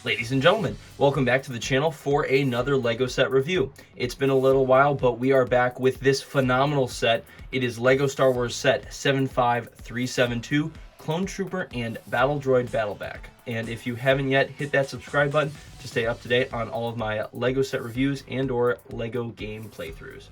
Ladies and gentlemen, welcome back to the channel for another LEGO set review. It's been a little while, but we are back with this phenomenal set. It is LEGO Star Wars set 75372, Clone Trooper and Battle Droid Battleback. And if you haven't yet, hit that subscribe button to stay up to date on all of my LEGO set reviews and or LEGO game playthroughs.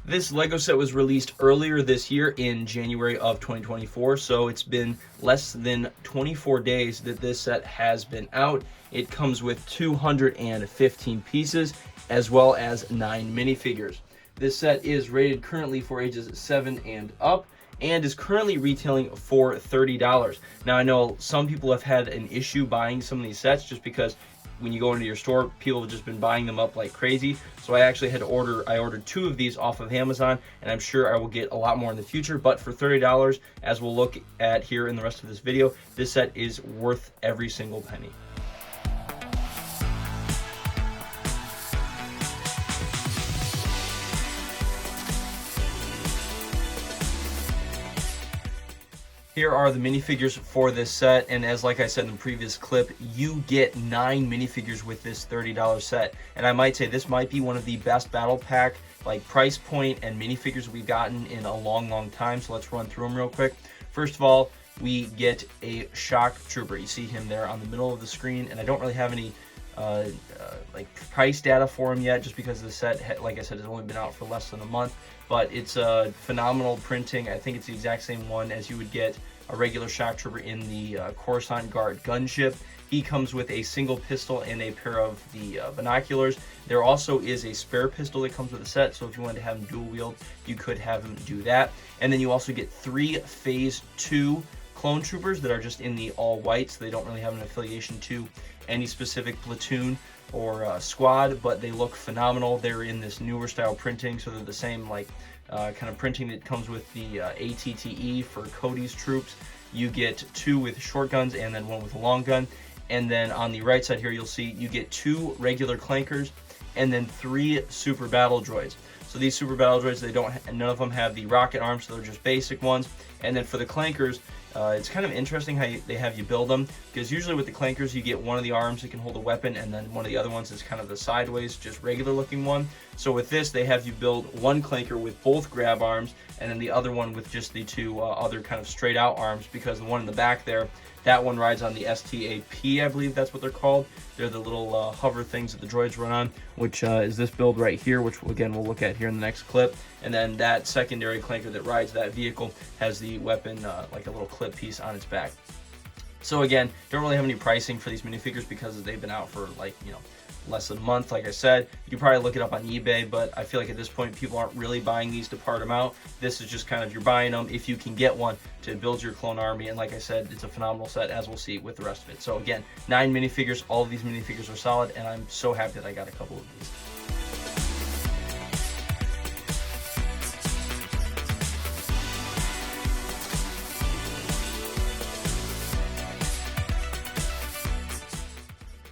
This LEGO set was released earlier this year in January of 2024, so it's been less than 24 days that this set has been out. It comes with 215 pieces as well as 9 minifigures. This set is rated currently for ages 7 and up and is currently retailing for $30. Now I know some people have had an issue buying some of these sets just because when you go into your store, people have just been buying them up like crazy. So I actually had to ordered 2 of these off of Amazon, and I'm sure I will get a lot more in the future. But for $30, as we'll look at here in the rest of this video, this set is worth every single penny. Here are the minifigures for this set, and as like I said in the previous clip, you get 9 minifigures with this $30 set. And I might say this might be one of the best battle pack like price point and minifigures we've gotten in a long time. So let's run through them real quick. First of all, we get a shock trooper. You see him there on the middle of the screen, and I don't really have any like price data for him yet, just because the set, like I said, has only been out for less than a month. But it's a phenomenal printing. I think it's the exact same one as you would get a regular shock trooper in the Coruscant Guard gunship. He comes with a single pistol and a pair of the binoculars. There also is a spare pistol that comes with the set, so if you wanted to have him dual wield, you could have him do that. And then you also get 3 Phase 2 clone troopers that are just in the all white, so they don't really have an affiliation to any specific platoon or squad, but they look phenomenal. They're in this newer style printing, so they're the same like kind of printing that comes with the ATTE for Cody's troops. You get 2 with short guns and then 1 with a long gun. And then on the right side here, you'll see you get 2 regular clankers and then 3 super battle droids. So these super battle droids, none of them have the rocket arms, so they're just basic ones. And then for the clankers, it's kind of interesting how they have you build them, because usually with the clankers you get one of the arms that can hold a weapon, and then one of the other ones is kind of the sideways, just regular looking one. So with this, they have you build one clanker with both grab arms, and then the other one with just the 2 other kind of straight out arms, because the one in the back there, that one rides on the STAP, I believe that's what they're called. They're the little hover things that the droids run on, which is this build right here, which again we'll look at here in the next clip. And then that secondary clanker that rides that vehicle has the weapon like a little clip piece on its back. So again, don't really have any pricing for these minifigures because they've been out for like, you know, less than a month. Like I said, you can probably look it up on eBay, but I feel like at this point people aren't really buying these to part them out. This is just kind of, you're buying them if you can get one to build your clone army. And like I said, it's a phenomenal set, as we'll see with the rest of it. So again, 9 minifigures. All of these minifigures are solid, and I'm so happy that I got a couple of these.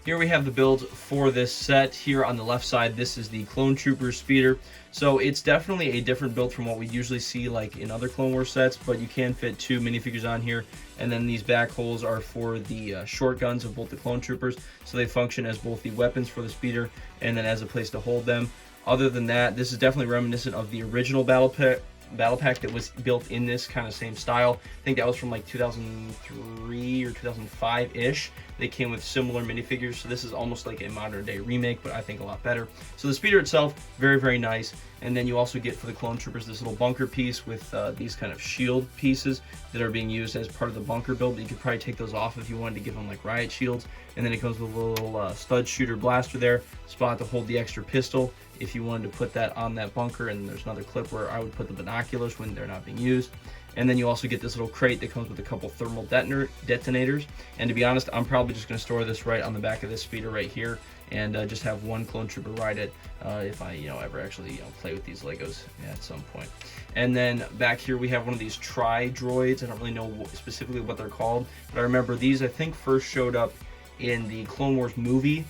Here we have the build for this set. Here on the left side, this is the Clone Trooper speeder. So it's definitely a different build from what we usually see like in other Clone Wars sets, but you can fit 2 minifigures on here. And then these back holes are for the short guns of both the Clone Troopers, so they function as both the weapons for the speeder and then as a place to hold them. Other than that, this is definitely reminiscent of the original battle pack that was built in this kind of same style. I think that was from like 2003 or 2005-ish. They came with similar minifigures, so this is almost like a modern day remake, but I think a lot better. So the speeder itself, very nice. And then you also get for the Clone Troopers this little bunker piece with these kind of shield pieces that are being used as part of the bunker build. You could probably take those off if you wanted to give them like riot shields. And then it comes with a little stud shooter blaster there, spot to hold the extra pistol if you wanted to put that on that bunker. And there's another clip where I would put the binoculars when they're not being used. And then you also get this little crate that comes with a couple thermal detonators. And to be honest, I'm probably just going to store this right on the back of this speeder right here, and just have one Clone Trooper ride it if I ever actually play with these Legos at some point. And then back here we have one of these Droids. I don't really know specifically what they're called, but I remember these I think first showed up in the Clone Wars movie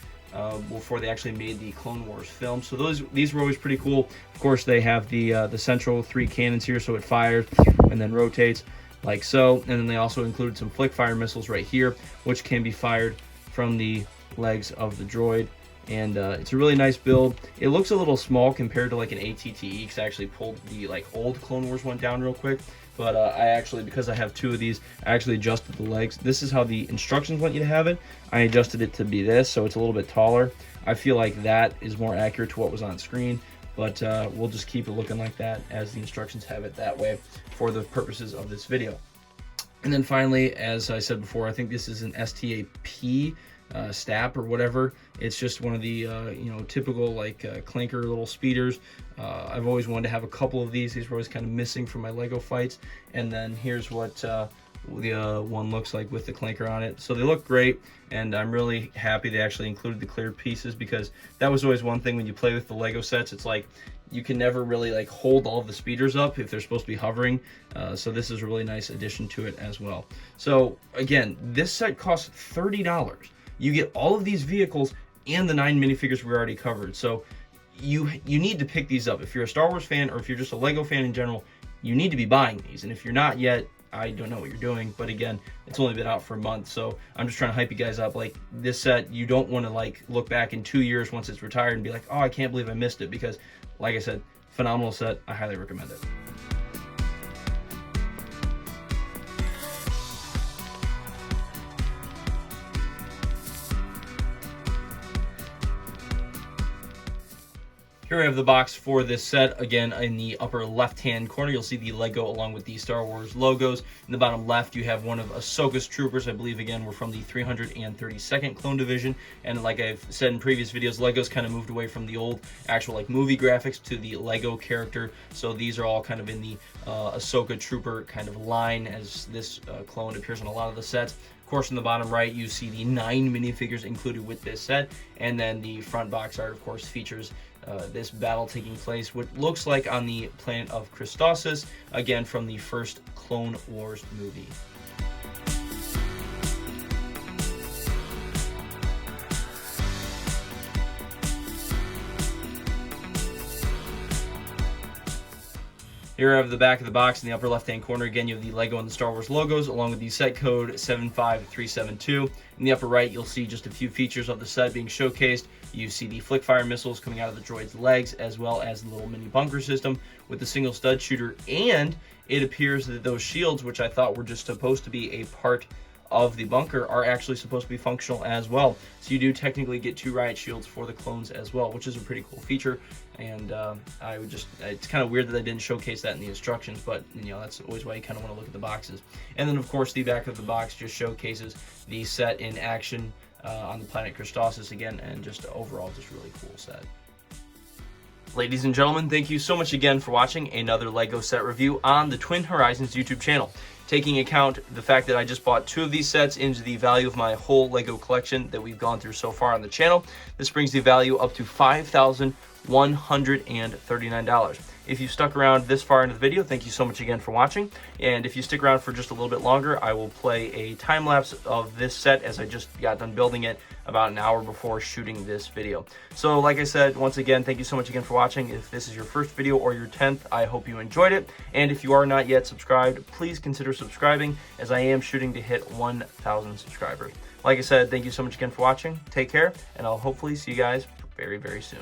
before they actually made the Clone Wars film. So these were always pretty cool. Of course, they have the central 3 cannons here, so it fires and then rotates like so. And then they also included some flick fire missiles right here, which can be fired from the legs of the droid. And it's a really nice build. It looks a little small compared to like an ATTE, because I actually pulled the like old Clone Wars one down real quick. But I actually, because I have 2 of these, I actually adjusted the legs. This is how the instructions want you to have it. I adjusted it to be this, so it's a little bit taller. I feel like that is more accurate to what was on screen, but we'll just keep it looking like that as the instructions have it that way for the purposes of this video. And then finally, as I said before, I think this is an STAP STAP or whatever. It's just one of the you know, typical like clanker little speeders. I've always wanted to have a couple of these. These were always kind of missing from my Lego fights. And then here's what the one looks like with the clanker on it. So they look great, and I'm really happy they actually included the clear pieces, because that was always one thing when you play with the Lego sets. It's like you can never really like hold all the speeders up if they're supposed to be hovering. So this is a really nice addition to it as well. So again, this set costs $30. You get all of these vehicles and the 9 minifigures we already covered. So you need to pick these up. If you're a Star Wars fan, or if you're just a Lego fan in general, you need to be buying these. And if you're not yet, I don't know what you're doing. But again, it's only been out for a month, so I'm just trying to hype you guys up. Like, this set, you don't want to like look back in 2 years once it's retired and be like, oh, I can't believe I missed it, because like I said, phenomenal set. I highly recommend it. Here I have the box for this set. Again, in the upper left-hand corner, you'll see the Lego along with the Star Wars logos. In the bottom left, you have one of Ahsoka's troopers. I believe, again, we're from the 332nd Clone Division. And like I've said in previous videos, Lego's kind of moved away from the old actual like movie graphics to the Lego character. So these are all kind of in the Ahsoka trooper kind of line, as this clone appears on a lot of the sets. Of course, in the bottom right, you see the 9 minifigures included with this set, and then the front box art, of course, features this battle taking place, what looks like on the planet of Christosis, again from the first Clone Wars movie. Here I have the back of the box. In the upper left-hand corner, again, you have the Lego and the Star Wars logos, along with the set code 75372. In the upper right, you'll see just a few features of the set being showcased. You see the flick fire missiles coming out of the droid's legs, as well as the little mini bunker system with the single stud shooter. And it appears that those shields, which I thought were just supposed to be a part of the bunker, are actually supposed to be functional as well. So you do technically get 2 riot shields for the clones as well, which is a pretty cool feature. And I would just, it's kind of weird that I didn't showcase that in the instructions, but you know, that's always why you kind of want to look at the boxes. And then of course the back of the box just showcases the set in action on the planet Christosis again, and just overall just really cool set. Ladies and gentlemen, thank you so much again for watching another Lego set review on the Twin Horizons YouTube channel. Taking account the fact that I just bought 2 of these sets into the value of my whole Lego collection that we've gone through so far on the channel, this brings the value up to $5,139. If you stuck around this far into the video, thank you so much again for watching. And if you stick around for just a little bit longer, I will play a time lapse of this set as I just got done building it about an hour before shooting this video. So like I said, once again, thank you so much again for watching. If this is your first video or your 10th, I hope you enjoyed it. And if you are not yet subscribed, please consider subscribing, as I am shooting to hit 1,000 subscribers. Like I said, thank you so much again for watching. Take care, and I'll hopefully see you guys very, very soon.